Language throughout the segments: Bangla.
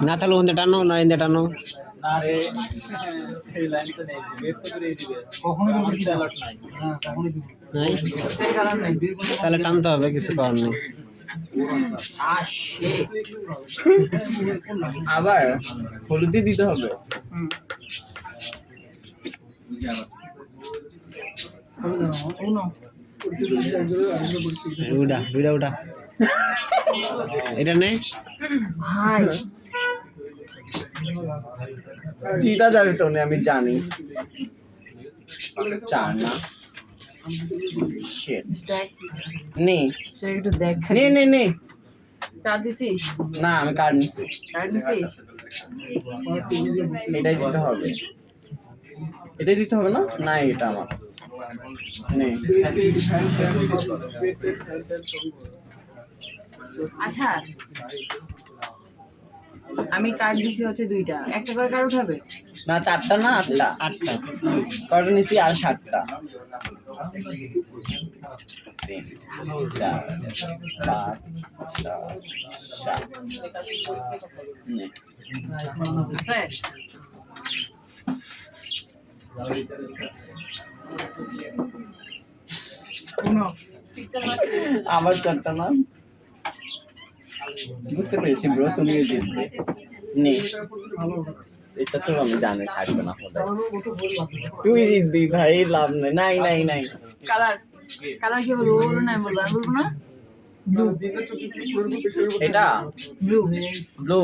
না তাহলে ওখানে টানো না এনে টানো তাহলে টানতে হবে, কিছু করার নেই। আবার হলুদি দিতে হবে। উড়া দুইটা উড়া এটা নেই ভাই জিতা যাবে তো আমি জানি। চার না নে সে একটু দেখ নে নে নে চা দিছিস না আমি কার্ড নিচ্ছি। কার্ড দিছিস এটাই দিতে হবে। এটাই দিতে হবে না না এটা আমার নে। আচ্ছা আমি কার্ড দিছি হচ্ছে দুইটা, একটা করে কার্ড উঠাবে না চারটা না আটটা। আটটা কটা নিচ্ছি আর 7টা। 3 4 5 6 7 নে। আছে আমার চারটা না বুঝতে পেরেছি ব্রো, তুমিও জিতবে। নে এটা তো আমি জানি থাকবে না হলে তুই জিতবি ভাই, লাভ নেই। নাই নাই নাই কালার কালার কি বলবো? বলবো না বলবো আর বলবো না ব্লু এটা ব্লু ব্লু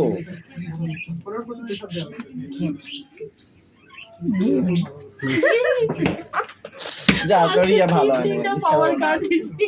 যা তোর ইয়ে ভালো হয় না। পাওয়ার কার্ড দিছি